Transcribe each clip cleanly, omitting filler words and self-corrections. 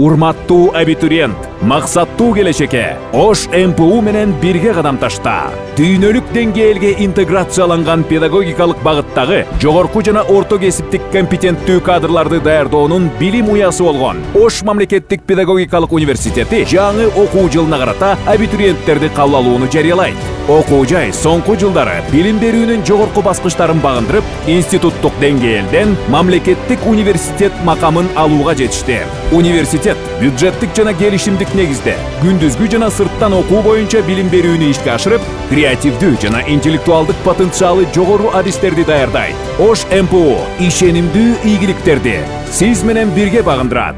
Урматтуу абитуриент, максаттуу келечекке Ош МПУ менен бирге кадам ташта. Дүйнөлүк деңгээлге интеграцияланган педагогикалык багыттагы жогорку жана орто кесиптик компетенттүү кадрларды даярдоонун билим уясы болгон Ош мамлекеттик педагогикалык университети жаңы окуу жылына карата абитуриенттерди кабыл алууну жарыялайт. Окуу жай соңку жылдары билим берүүнүн жогорку баскычтарын багындырып, институттук деңгээлден мамлекеттик университет макамын алууга жетишти. Университет бюджеттик жана келишимдик негизде күндүзгү жана сырттан окуу боюнча билим берүүнү ишке ашырып, креативдүү жана интеллектуалдык потенциалы жогору адистерди даярдайт. Ош МПУ ишенимдүү ийгиликтерди сиз менен бирге багындырат.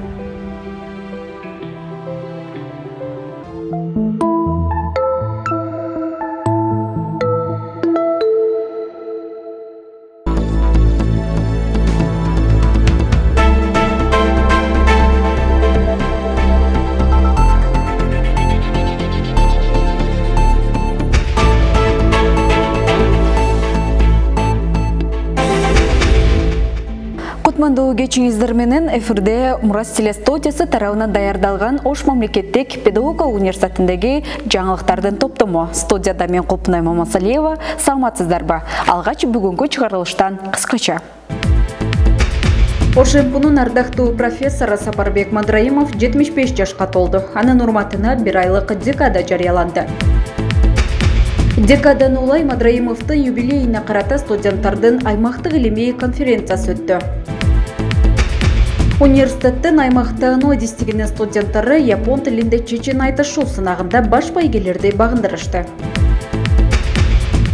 Кутмандуу кечиңиздер менен эфирде Мурас телестудиясы тарабынан даярдалган Ош мамлекеттик педагогикалык университетиндеги жаңылыктардын топтому. Студияда мен Кулпунай Мамасалиева. Саламатсыздарбы? Алгач бүгүнкү чыгарылыштан кыскача. Ош МПУнун ардактуу профессору Сапарбек Мадраимов 75 жашка толду. Анын урматына 1 айлык декада жарыяланды. Декадан улай Мадраимовдун юбилейине карата студенттардын аймактык илимий конференциясы өттү. Университеттин аймактагы адистигинин студенттары япон тилинде чечен айтышуу сынагында баш байгелерди багындырышты.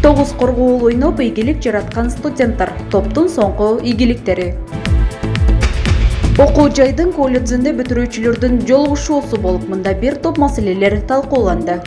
9 коргоол ойноп ийгилик жараткан студенттар, топтун соңку ийгиликтери. Окуу жайдын колледжинде бүтүрүүчүлөрдүн жолугушуусу болуп, мында бир топ маселелер талкууланды.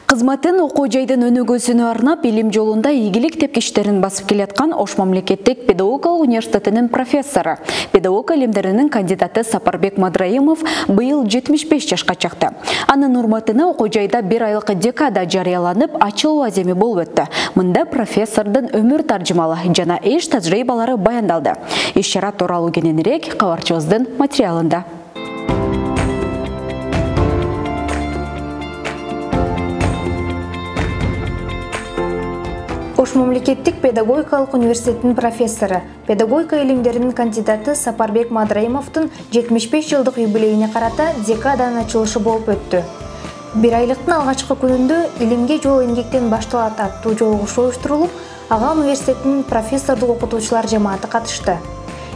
Кызматын окуу жайдын өнүгүүсүнө арнап билим жолунда ийгилик тепкичтерин басып келаткан Ош мамлекеттик педагогикалык университетинин профессору, педагог илимдеринин кандидаты Сапарбек Мадраимов быйыл 75 жашка чыкты. Анын урматына окуу жайда 1 айлык декада жарыяланып, ачылуу аземи болуп өттү. Мында профессордун өмүр таржымалы жана эш тажрыйбалары баяндалды. Иш-чара тууралуу кененирээк кабарчыбыздын материалында. Ош мамлекеттик педагогикалык университетинин профессору, педагогика илимдеринин кандидаты Сапарбек Мадраимовдун 75 жылдык юбилейине карата декаданын ачылышы болуп өттү. 1 айлыктын алгачкы күнүндө илимге жол эмгектен башталат аттуу жолугушуу уюштурулуп, ага университеттин профессордук окутуучулар жамааты катышты.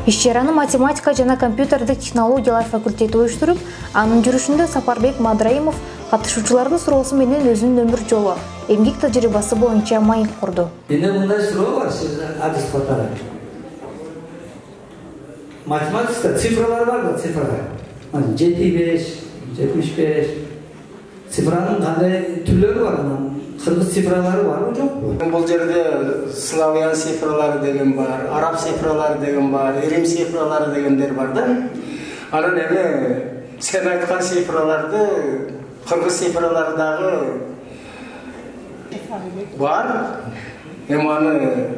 Иш-чараны математика жана компьютердик технологиялар факультети уюштуруп, анын жүрүшүндө Сапарбек Мадраимов катышуучулардын суроосу менен өзүнүн өмүр жолу, эмгек тажрыйбасы боюнча маек курду. Менде мындай суроо бар, сиз адис катары. Математикада цифралар бар да, цифралар. 75, 75. Цифранын кандай түрлөрү бар? Кыргыз цифралары барбы, жокпу? Бул жерде славян цифралары деген бар, араб цифралары деген бар, рим цифралары дегендер бар да. Анан эми сен айткан цифраларды кыргыз цифралары дагы бар. Эми аны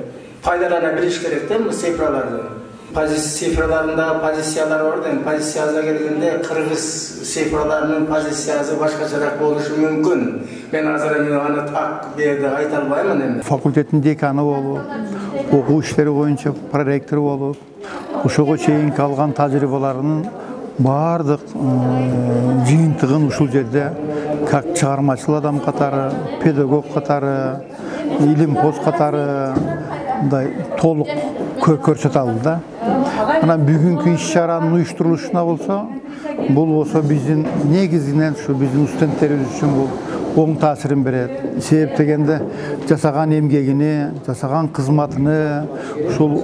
пайдалана билиш керек да, бул цифраларды. Цифраларында позициялар бар да, позицияга келгенде кыргыз цифраларынын позициясы башкачараак болушу мүмкүн. Мен азыр эми аны так берди айта албаймын эми. Факультеттин деканы болуп, окуу иштери боюнча проректор болуп, ошого чейинки алган тажрыйбаларынын баардык жыйынтыгын ушул жерде как чыгармачыл адам катары, педагог катары, илимпоз катары мындай толук көрсөтө алды да. Анан бүгүнкү иш-чаранын уюштурулушуна болсо, бул болсо биздин негизинен ушу биздин студенттерибиз үчүн бул оң таасирин берет. Себеп дегенде жасаган эмгегини, жасаган кызматыны, ушул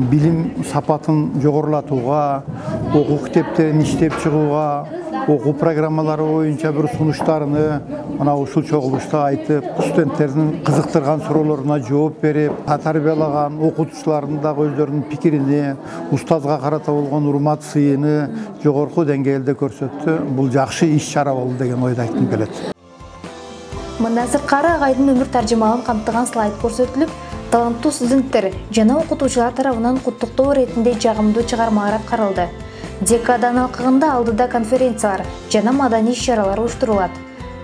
билим сапатын жогорулатууга, окуу китептерин иштеп чыгууга, окуу программалары боюнча бир сунуштарыны мына ушул чогулушта айтып, студенттердин кызыктырган суроолоруна жооп берип, тарбиялаган окутуучулардын дагы өздөрүнүн пикирини, устазга карата болгон урмат сыйыны жогорку деңгээлде көрсөттү. Бул жакшы иш-чара болду деген ойду айткым келет. Мындан сырткары агайдын өмүр таржымалын камтыган слайд көрсөтүлүп, таланттуу студенттер жана окутуучулар тарабынан куттуктоо иретинде жагымдуу чыгармалар аткарылды. Декадан алкагында алдыда конференциялар жана маданий иш-чаралар уюштурулат.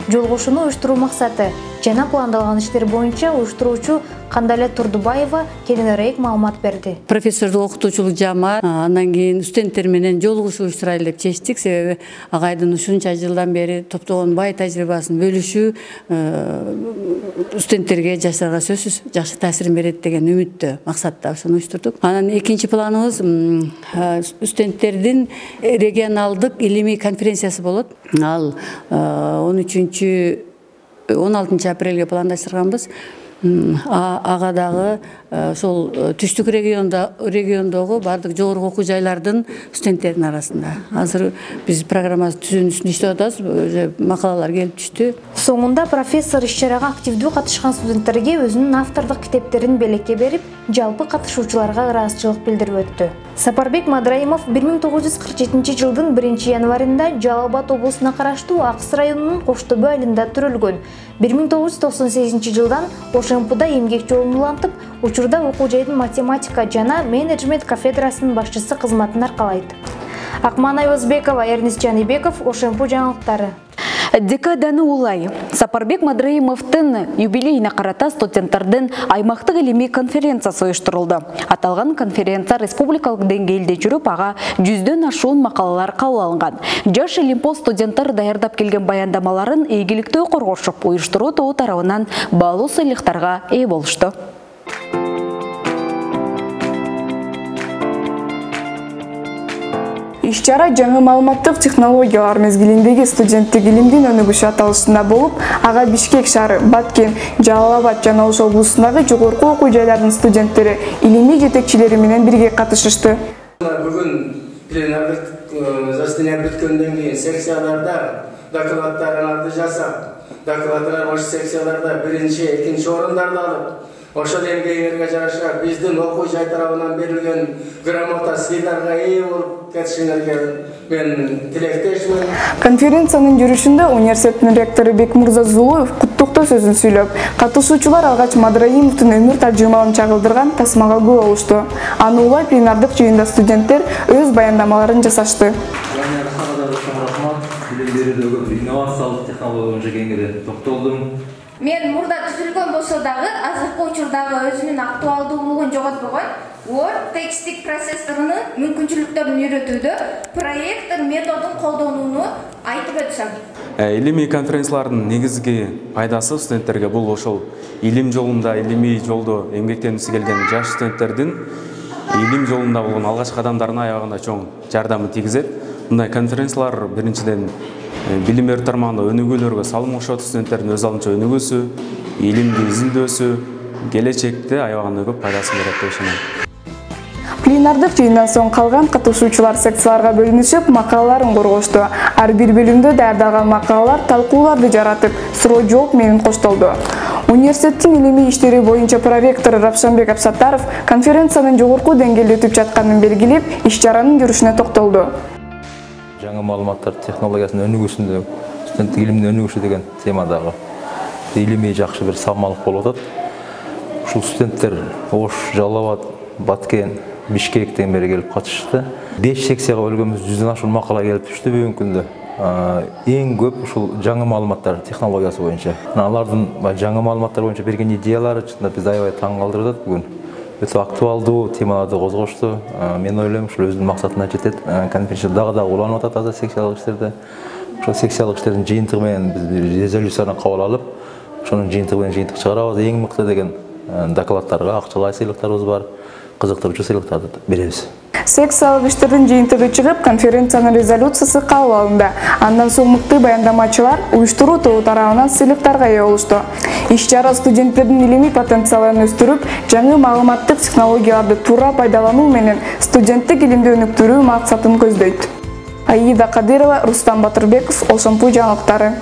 Жолугушууну уюштуруу максаты жана пландалган иштер боюнча уюштуруучу Кандале Турдубаева кеңирээк маалымат берди. Профессордук окутуучулук жаамат андан кийин студенттер менен жолугушуу уюштурайлы деп чечтик. Себеби агайдын ушунча жылдан бери топтогон бай тажрыйбасын бөлүшүү студенттерге, жаштарга сөзсүз жакшы таасирин берет деген үмүттө максатта ошону уюштурдук. Анан экинчи планыбыз студенттердин регионалдык илимий конференциясы болот. Ал 16 апрелге пландаштырганбыз. Ага дагы ошол түштүк региондогу бардык жогорку окуу жайлардын студенттеринин арасында. Азыр биз программа түзүүнүн иштеп атабыз, макалалар келип түштү. Соңунда профессор иш-чарага активдүү катышкан студенттерге өзүнүн автордук китептерин белекке берип, жалпы катышуучуларга ыраазычылык билдирип өттү. Сапарбек Мадраимов 1947 жылдын 1 январында Жалал Абад облусуна караштуу Аксы районунун Коштөбө айылында төрөлгөн. 1998 жылдан ОШМПда эмгек жолун улантып, учурда окуу жайдын математика жана менеджмент кафедрасынын башчысы кызматын аркалайт. Акман Айбекова, Эрнис Жанибеков, ОШМП жаңылыктары. Декаданы улай. Сапарбек Мадраимовдун юбилейине карата студенттердин аймактык илимий конференциясы уюштурулду. Аталган конференция республикалык деңгээлде жүрүп, ага 100дөн ашуун макалалар кабыл алынган. Жаш Олимпос студенттер даярдап келген баяндамаларын ийгиликтүү коргошуп, уюштуруу тобу тарабынан баалуу сыйлыктарга ээ болушту. Иш-чара жаңы маалыматтык технологиялар мезгилиндеги студенттик илимдин өнүгүшү аталышында болуп, ага Бишкек шаары, Баткен, Жалал Абад жана Ош облусундагы жогорку окуу жайлардын студенттери илимий жетекчилери менен бирге катышышты. Бүгүн пленардык заседание бүткөндөн кийин секцияларда докладтарды жасап, докладдар ош секцияларда 1-2 орундарды алып, ошол деңгээлерге жараша биздин окуу жай тарабынан берилген грамота сыйларга ээ болуп кетишиңерге мен тилектешмин. Конференциянын жүрүшүндө университеттин ректору Бекмурза Зулуев куттуктоо сөзүн сүйлөп, катышуучулар алгач Мадраимовдун өмүр таржымалын чагылдырган тасмага күбө болушту. Аны улай пленардык жыйында студенттер өз баяндамаларын жасашты. Инновациялык технология боюнча кеңири токтолдум. Мен мурда түзүлгөн болсо дагы азыркы учурдагы өзүнүн актуалдуулугун жоготпогон Word текстик процессорунун мүмкүнчүлүктөрүн үйрөтүүдө проектор методун колдонууну айтып өтсөм. Илимий конференциялардын негизги пайдасы студенттерге бул ошол илим жолунда, илимий жолдо эмгектенгиси келген жаш студенттердин илим жолунда болгон алгачкы кадамдарына аягында чоң жардамы тийгизет. Мындай конференциялар биринчиден билим берүү тармагында өнүгүүлөргө салым кошот, студенттердин өз алдынча өнүгүүсү, илимди изилдөөсү келечекте аябаганда көп пайдасын берет деп ишенем. Пленардык жыйындан соң калган катышуучулар секцияларга бөлүнүшүп, макалаларын коргошту. Ар бир бөлүмдө даярдалган макалалар талкууларды жаратып, суроо жооп менен коштолду. Университеттин илимий иштери боюнча проректору Равшанбек Абсаттаров конференциянын жогорку деңгээлде өтүп жатканын белгилеп, иш-чаранын жүрүшүнө токтолду. Жаңы маалыматтар технологиясынын өнүгүүсүндө студенттик илимдин өнүгүшү деген темадагы илимий жакшы бир салмалык болуп атат. Ушул студенттер Ош, Жалал Абад, Баткен, Бишкектен бери келип катышты. 5 секцияга бөлгөнбүз 100дөн ашуун макала келип түштү бүгүнкү күндө. Эң көп ушул жаңы маалыматтар технологиясы боюнча. Алардын жаңы маалыматтар боюнча берген идеялары чындап бизди аябай таң калтырды бүгүн. Өтө актуалдуу темаларды козгошту. Мен ойлойм, ушул өзүнүн максатына жетет. Конференция дагы уланып атат азыр секциялык иштерде. Ошол секциялык иштердин жыйынтыгы менен биз бир резолюцияны кабыл алып, ошонун жыйынтыгы менен жыйынтык чыгарабыз. Эң мыкты деген докладдарга акчалай сыйлыктарыбыз бар. Кызыктыруучу сыйлыктарды беребиз. Секциялык иштердин жыйынтыгы чыгып, конференциянын резолюциясы кабыл алынды. Андан соң мыкты баяндамачылар уюштуруу тобу тарабынан сыйлыктарга ээ болушту. Иш-чара студенттердин илимий потенциалын өстүрүп, жаңы маалыматтык технологияларды туура пайдалануу менен студенттик илимди өнүктүрүү максатын көздөйт. Аида Кадырова, Рустам Батырбеков, ОШМП жаңылыктары.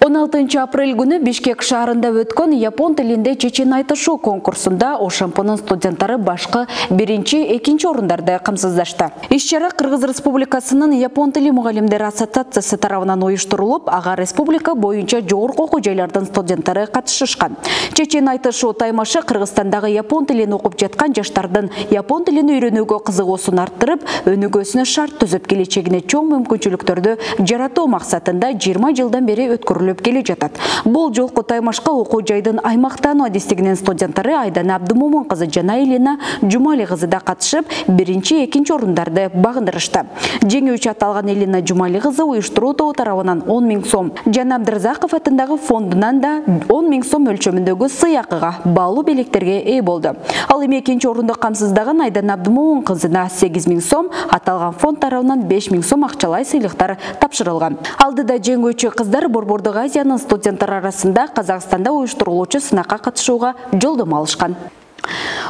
16 апрель күні Бишкек шаарында өткөн япон тилинде чечен айтышу конкурсунда ОШМПнын студенттары башкы 1-2 орундарды камсыздашты. Иш-чара Кыргыз Республикасынын япон тили мугалимдери ассоциациясы тарабынан уюштурулуп, ага республика боюнча жогорку окуу жайлардын студенттары катышышкан. Чечен айтышу таймашы Кыргызстандагы япон тилин окуп жаткан жаштардын япон тилин үйрөнүүгө кызыгуусун арттырып, өнүгүүсүнө шарт түзүп келечегине чоң мүмкүнчүлүктөрдү жаратуу максатында 20 жылдан бери өткөрүлүп келе жатат. Бул жолку таймашка окуу жайдын аймактануу адистигинин студенттары Айдана Абдумомун кызы жана Элина Жумали кызы да катышып, 1-2 орундарды багындырышты. Жеңүүчү аталган Элина Жумали кызы уюштуруу тобу тарабынан 10 000 сом, жана Абдырзаков атындагы фондунан да 10 000 сом өлчөмүндөгү сыйакыга баалуу белектерге ээ болду. Ал эми 2 орунду камсыздаган Айдана Абдумомун кызына 8 000 сом, аталган фонд тарабынан 5 000 сом акчалай сыйлыктар тапшырылган. Алдыда жеңүүчү кыздар Борбордук Азиянын студенттер арасында Казакстанда уюштурулуучу сынакка катышууга жолдомо алышкан.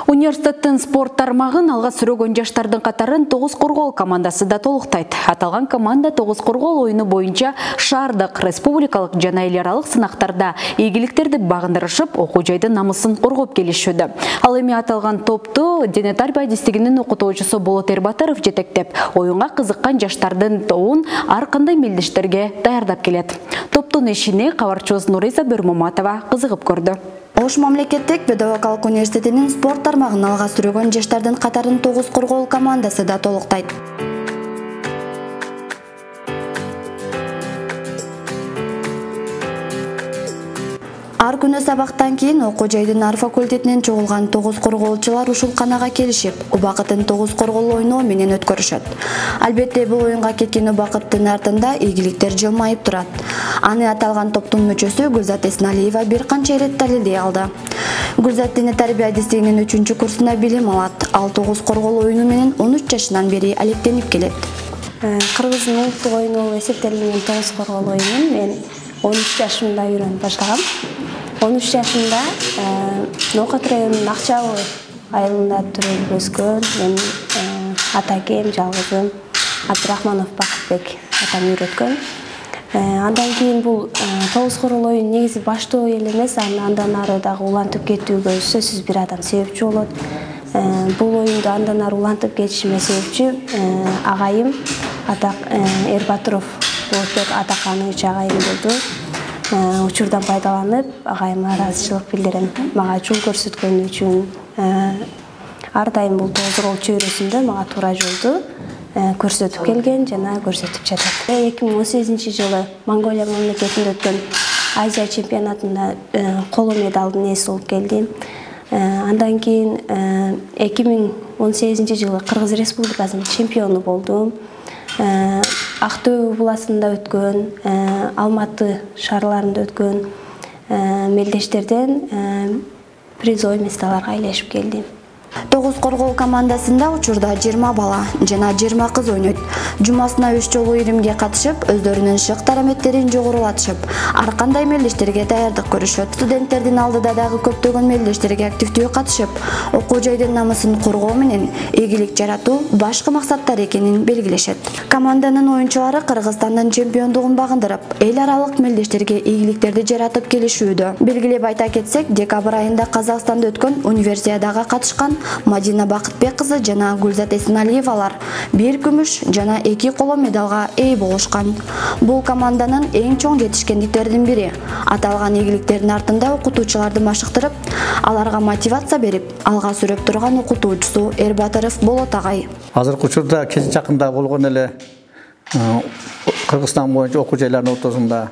Университеттин спорт тармагын алга сүрөгөн жаштардын катарын тогуз коргол командасы да толуктайт. Аталган команда тогуз коргол оюну боюнча шаардык, республикалык жана эл аралык сынактарда ийгиликтерди багындырышып, окуу жайдын намысын коргоп келишүүдө. Ал эми аталган топту дене тарбия адистигинин окутуучусу Болот Эрбатыров жетектеп, оюнга кызыккан жаштардын тобун ар кандай мелдештерге даярдап келет. Топтун ишине кабарчыбыз Нуриза Бөрмөматова кызыгып көрдү. Ош мамлекеттик педагогикалык университетинин спорт тармагын алга сүрөгөн жаштардын катарын тогуз коргол командасы да толуктайт. Ар күнү сабактан кийин окуу жайдын ар факультетинен чогулган тогуз корголчулар ушулканага келишип, убакытын тогуз коргол ойноо менен өткөрүшөт. Албетте бул оюнга кеткен убакыттын артында ийгиликтер жылмайып турат. Аны аталган топтун мүчөсү Гүлзат Эсеналиева бир канча ирет далилдей алды. Гүлзат дене тарбия адистигинин 3-курсунда билим алат. Ал тогуз коргол оюну менен 13 жашынан бери алектенип келет. Кыргыздын улуттук оюну болуп эсептелинген тогуз коргол оюнун мен 13 жашымда үйрөнүп баштагам. 13 жашымда Ноокат районунун Акчабы айылында төрөлүп өскөн. Мен атакем, жалгызым Абдрахманов Бакытбек атам үйрөткөн. Андан кийин бул тогуз коргол оюн негизи баштоо эле эмес, андан ары дагы улантып кетүүгө сөзсүз бир адам себепчи болот. Бул оюнду андан ары улантып кетишиме себепчи агайым Атак Эрбатыров Болотбек Атаканы агайым болду. Учурдан пайдаланып, агайыма ыраазычылык билдирем. Мага жол көрсөткөнү үчүн ар дайым бул тогуз коргол чөйрөсүндө мага туура жолду көрсөтүп келген жана көрсөтүп жатат. 2018-жылы Монголия мамлекетинде өткөн Азия чемпионатында коло медалдын ээси болуп келдим. Андан кийин 2018-жылы Кыргыз Республикасынын чемпиону болдум. Актөө областында өткөн, Алматы шаарларында өткөн мелдештерден призовой месталарга айлашып келдим. Тогуз коргол командасында учурда 20 бала жана 20 кыз ойнойт. Жумасына 3 жолу иримге катышып, өздөрүнүн шык дараметтерин жогорулатышып, ар кандай мелдештерге даярдык көрүшөт. Студенттердин алдыда дагы көптөгөн мелдештерге активдүү катышып, окуу жайдын намысын коргоо менен ийгилик жаратуу башкы максаттар экенин белгилешет. Команданын оюнчулары Кыргызстандын чемпиондугун багындырып, эл аралык мелдештерге ийгиликтерди жаратып келишүүдө. Белгилеп айта кетсек, декабрь айында Казакстанда өткөн универсиадага катышкан Мадина Бакытбек кызы жана Гүлзат Эсеналиевалар 1 күмүш жана 2 коло медалга ээ болушкан. Бул команданын эң чоң жетишкендиктеринин бири. Аталган ийгиликтердин артында окутуучуларды машыктырып, аларга мотивация берип, алга сүрөп турган окутуучусу Эрбатыров Болот агай. Азыркы учурда кече жакында болгон эле Кыргызстан боюнча окуу жайлардын ортосунда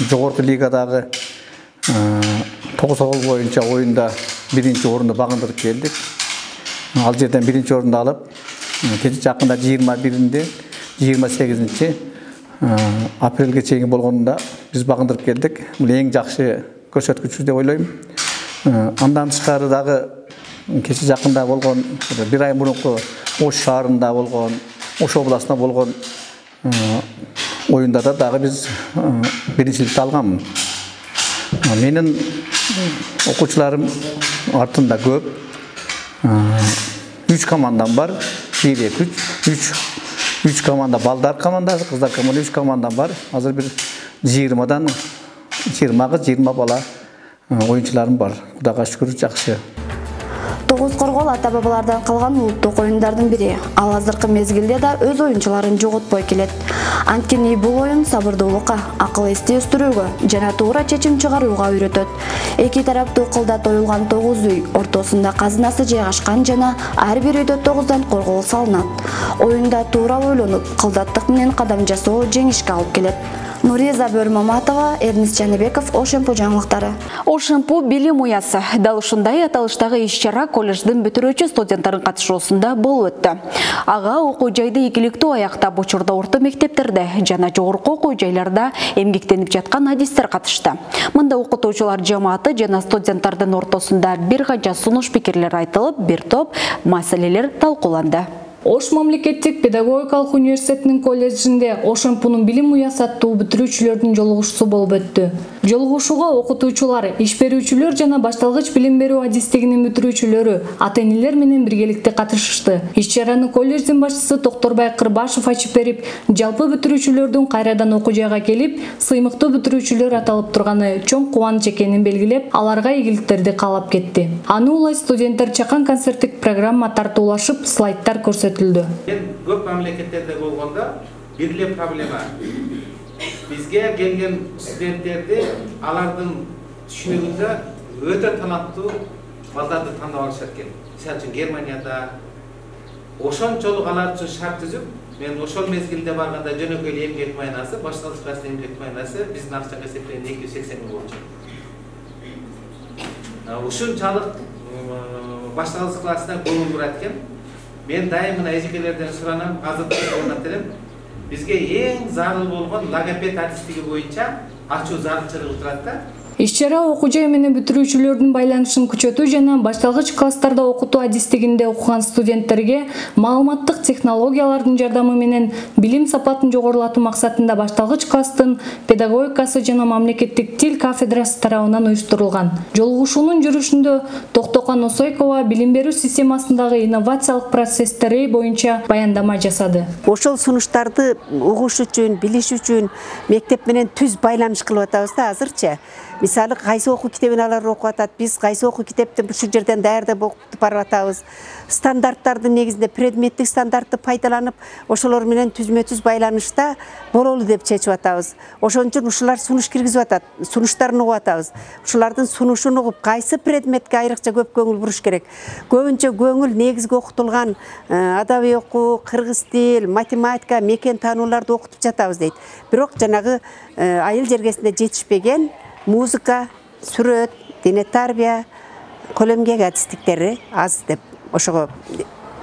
жогорку лигадагы 9 коргол боюнча оюнда 1-орунду багындырып келдик. Ал жерден 1-орунду алып, кече жакында 21-inde 28 апрелге чейин болгонунда биз багындырып келдик. Бул эң жакшы көрсөткүч деп ойлойм. Андан тышкары дагы кече жакында болгон, бир ай мурунку Ош шаарында болгон, Ош областында болгон оюнда да дагы биз биринчиликти алганмын. Менин окуучуларым артында көп. 3 командам бар. 3 команда балдар командасы, кыздар командасы 3 командам бар. Азыр бир 20дан 20 bala oyuncularım var. Құдайға шүкір жақсы. Тогуз коргол ата бабалардан калган улуттук оюндардын бири. Ал азыркы мезгилде да өз оюнчуларын жоготпой келет. Анткени бул оюн сабырдуулукка, акыл эсти өстүрүүгө жана туура чечим чыгарууга үйрөтөт. Эки тараптуу кылдат оюлган 9 үй ортосунда казынасы жайгашкан жана ар бир үйдө 9дан коргол салынат. Оюнда туура ойлонуп, кылдаттык менен кадам жасоо жеңишке алып келет. Нуриза Бөрмаматова, Эрнис Жаныбеков, Ошемпу жаңылыктары. Ошемпу билим уясы. Дал ушундай аталыштагы иш-чара колледждин бүтүрүүчү студенттардын катышуусунда болуп өттү. Ага окуу жайды ийгиликтүү аяктап учурда орто мектептерде жана жогорку окуу жайларда эмгектенип жаткан адистер катышты. Мында окутуучулар жамааты жана студенттардын ортосунда бир канча сунуш пикирлер айтылып, бир топ маселелер талкууланды. Ош мамлекеттик педагогикалык университетинин колледжинде Ошемпунун билим уясы аттуу бүтүрүүчүлөрдүн жолугушуусу болуп өттү. Жолугушууга окутуучулар, иш берүүчүлөр жана башталгыч билим берүү адистигинин бүтүрүүчүлөрү, ата-энелер менен биргеликте катышышты. Иш-чараны колледждин башчысы Токторбай Кырбашев ачып берип, жалпы бүтүрүүчүлөрдүн кайрадан окуу жайга келип, сыймыктуу бүтүрүүчүлөр аталып турганы чоң кубаныч экенин белгилеп, аларга ийгиликтерди каалап кетти. Аны улай студенттер чакан концерттик программа тартуулашып, слайдтар көрсөттү. Мен көп мамлекеттерде болгондо бир эле проблема. Бизге келген студенттерди алардын түшүнүгүндө өтө таланттуу балдарды тандап алышат экен. Мисалы үчүн Германияда ошончолук алар үчүн шарт түзүп, мен ошол мезгилде барганда жөнөкөй эмгек майнасы, башталгыч класс эмгек майнасы биздин акчага эсептегенде 280 000 болчу. Ушунчалык башталгыч класста көңүл бурат экен. Мен дайым мына эжекелерден суранам, азыркы орнаттырам. Бизге эң зарыл болгон логопед адистиги боюнча ачуу зарылчылыгы турат да. Иш-чара окуу жай менен бүтүрүүчүлөрдүн байланышын күчөтүү жана башталгыч класстарда окутуу адистигинде окуган студенттерге маалыматтык технологиялардын жардамы менен билим сапатын жогорулатуу максатында башталгыч класстын педагогикасы жана мамлекеттик тил кафедрасы тарабынан уюштурулган. Жолугушуунун жүрүшүндө Токтокан Осойкова билим берүү системасындагы инновациялык процесстери боюнча баяндама жасады. Ошол сунуштарды угуш үчүн, билиш үчүн мектеп менен түз байланыш кылып атабыз да азырчы. Мисалы, кайсы окуу китебин алар окуп атат, биз кайсы окуу китептин ушул жерден даярдап окуп барып атабыз. Стандарттардын негизинде предметтик стандартты пайдаланып, ошолор менен түзмө-түз байланышта бололу деп чечип атабыз. Ошон үчүн ушулар сунуш киргизип атат, сунуштарын угуп атабыз. Ушулардын сунушун угуп, кайсы предметке айрыкча көп көңүл буруш керек. Көбүнчө көңүл негизги окутулган адабий окуу, кыргыз тил, математика, мекен таанууларды окутуп жатабыз дейт. Бирок жанагы айыл жергесинде жетишпеген музыка, сүрөт, дене тарбия, колемгек адистиктери аз деп ошого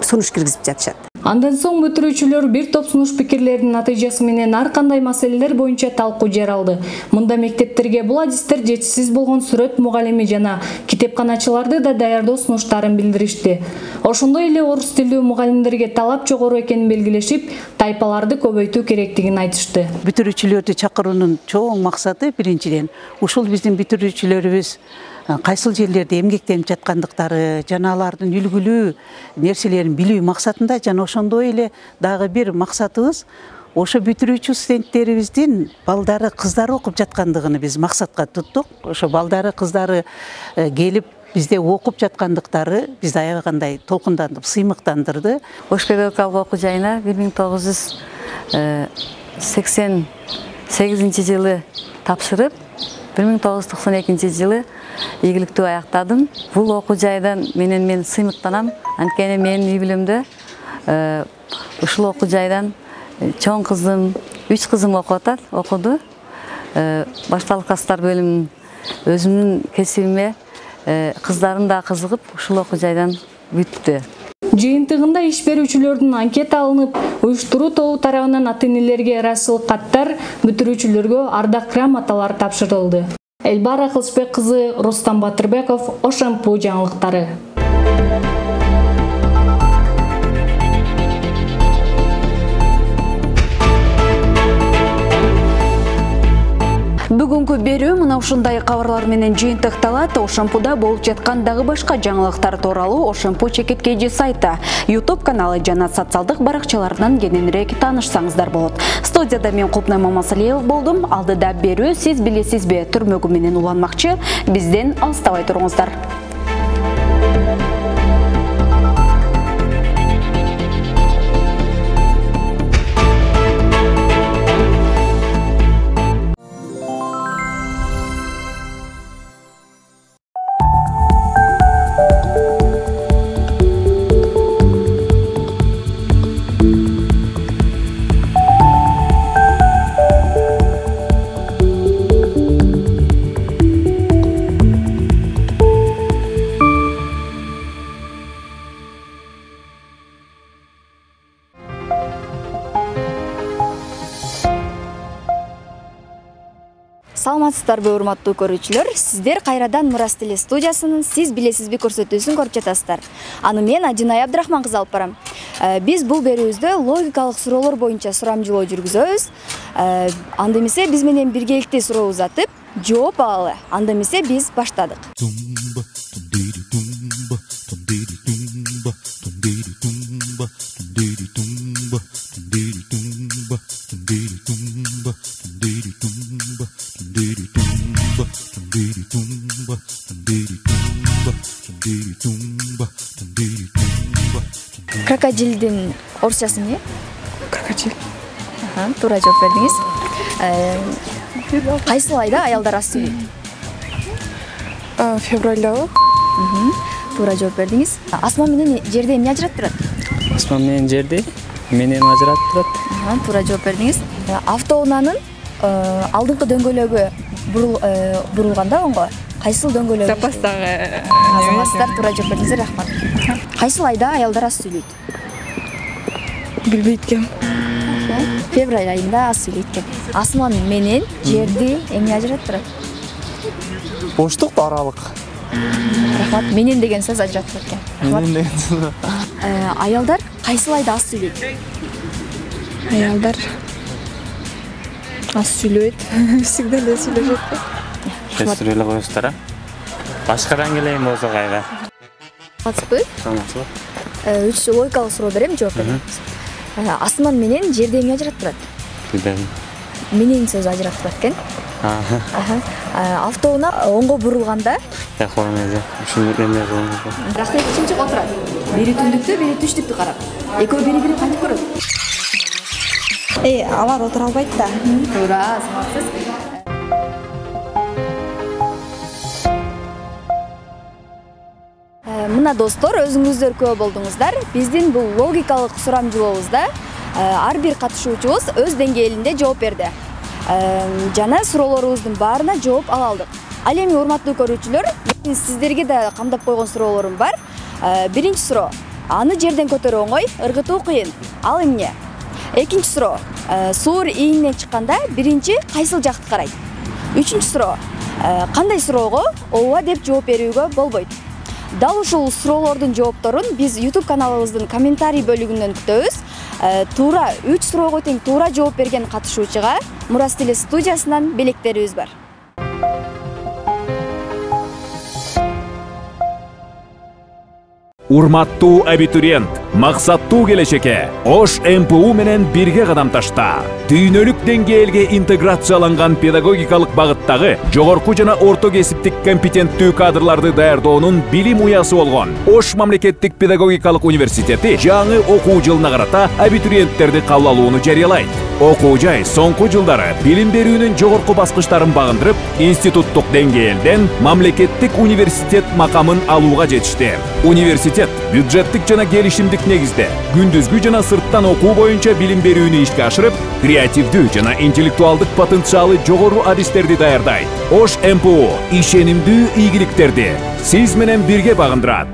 сунуш киргизип жатышат. Андан соң бүтүрүүчүлөр бир топ сунуш пикирлердин натыйжасы менен ар кандай маселелер боюнча талкуу жаралды. Мында мектептерге бул адистер жетишсиз болгон сүрөт мугалими жана китепканачыларды да даярдоо сунуштарын билдиришти. Ошондой эле орус тилдүү мугалимдерге талап жогору экенин белгилешип, тайпаларды көбөйтүү керектигин айтышты. Бүтүрүүчүлөрдү чакыруунун чоң максаты биринчиден ушул биздин бүтүрүүчүлөрүбүз кайсыл жерлерде эмгектенип жаткандыктары жана алардын үлгүлүү нерселерин билүү максатында жана ошондой эле дагы бир максатыбыз ошо бүтүрүүчү студенттерибиздин балдары кыздары окуп жаткандыгын биз максатка туттук. Ошо балдары кыздары келип бизде окуп жаткандыктары бизди аябагандай толкундантып сыймыктандырды. Ош педагогикалык окуу жайына 1988 жылы тапшырып 1992 жылы ийгиликтүү аяктадым. Бул окуу жайдан мен сыймыктанам. Анткени менин үй бүлөмдө ушул окуу жайдан чоң кызым, 3 кызым окуду. Башталгыч класстар бөлүмүнүн өзүмдүн кесибиме кыздарым да кызыгып ушул окуу жайдан бүттү. Жыйынтыгында иш берүүчүлөрдүн анкета алынып, уюштуруу тобу тарабынан ата-энелерге ыраазычылык каттар, бүтүрүүчүлөргө ардак грамоталар тапшырылды. Элбара Кылычбек кызы, Рустам Батырбеков, Ошемпу жаңылыктары. Бүгүнкү берүү мына ушундай кабарлар менен жыйынтыкталат. Ошемпуда болуп жаткан дагы башка жаңылыктар тууралуу Ошемпу чекиткейчи сайты, YouTube каналы жана социалдык баракчалардан кененирээк таанышсаңыздар болот. Студияда мен Купнай Мамасалиев болдум. Алдыда берүү сиз билесизби түрмөгү менен уланмакчы. Бизден алыстабай туруңуздар. Саламатсыздарбы, урматтуу көрүүчүлөр? Сиздер кайрадан Мурас теле студиясынын «Сиз билесизби» көрсөтүүсүн көрүп жатасыздар. Аны мен Адинай Абдрахман кызы алып барам. Биз бул берүүбүздө логикалык суроолор боюнча сурамжылоо жүргүзөбүз. Анда эмесе биз менен биргеликте суроо узатып, жооп алалы. Анда эмесе биз баштадык. Крокодилдин орусчасы эмне? Крокодил. Туура жооп бердиңиз. Кайсыл айда аялдар аз сүйлөйт? Февралда. Туура жооп бердиңиз. Асман менен жерди эмне ажыратып турат? Асман менен жерди менен ажыратып турат. Туура жооп бердиңиз. Автоунаанын алдыңкы дөңгөлөгү бурулганда оңго кайсыл дөңгөлөг? Запастагы. Запастар. Туура жооп бердиңиздер, рахмат. Кайсыл айда аялдар аз сүйлөйт? Билбейт экен. Февраль айында аз сүйлөйт экен. Асман менен жерди эмне ажыратып турат? Боштук, аралык. Рахмат. Менен деген сөз ажыратып турат экен. Менен деген сөз. Аялдар кайсыл айда аз сүйлөйт? Аялдар аз сүйлөйт. Всегда эле сүйлөшөт. Кестире эле коесуздар, а? Башкадан келейин болсо кайра. Саламатсызбы? Саламатсызбы. 3 логикалык суроо берем, жооп бериңиз. Асман менен жерди эмне ажыратып турат? Билбейм. Менен сөзү ажыратып турат экен. Автоунаа оңго бурулганда? Ушуну эмне кылам? Рахмет, чынчык отурат. Бири түндүктү, бири түштүктү карап. Экөө бири-бирин кантип көрөт? Алар отура албайт да. Туура, саламатсыз. Мына достор, өзүңүздөр күбө болдуңуздар. Биздин бул логикалык сурамжылообузда ар бир катышуучубуз өз деңгээлинде жооп берди. Жана суроолорубуздун баарына жооп ала алдык. Ал эми урматтуу көрүүчүлөр, сиздерге да камдап койгон суроолорум бар. Биринчи суроо. Аны жерден көтөрүү оңой, ыргытуу кыйын. Ал эмне? Экинчи суроо. Суур ийинен чыкканда биринчи кайсыл жакты карайт? Үчүнчү суроо. Кандай суроого ооба деп жооп берүүгө болбойт? Дал ушул суроолордун жоопторун биз YouTube каналыбыздын комментарий бөлүгүнөн күтөбүз. Туура 3 суроого тең туура жооп берген катышуучуга Мурас теле студиясынан белектерибиз бар. Урматтуу абитуриент, максаттуу келечекке Ошемпу менен бирге кадам ташта. Дүйнөлүк деңгээлге интеграцияланган педагогикалык багыттагы жогорку жана орто кесиптик компетенттүү кадрларды даярдоонун билим уясы болгон Ош мамлекеттик педагогикалык университети жаңы окуу жылына карата абитуриенттерди кабыл алууну жарыялайт. Окуу жай соңку жылдары билим берүүнүн жогорку баскычтарын багындырып, институттук деңгээлден мамлекеттик университет макамын алууга жетишти. Университет бюджеттик жана келишимдик негизде күндүзгү жана сырттан окуу боюнча билим берүүнү ишке ашырып, креативдүү жана интеллектуалдык потенциалы жогору адистерди даярдайт. Ошемпу ишенимдүү ийгиликтерди сиз менен бирге багындырат.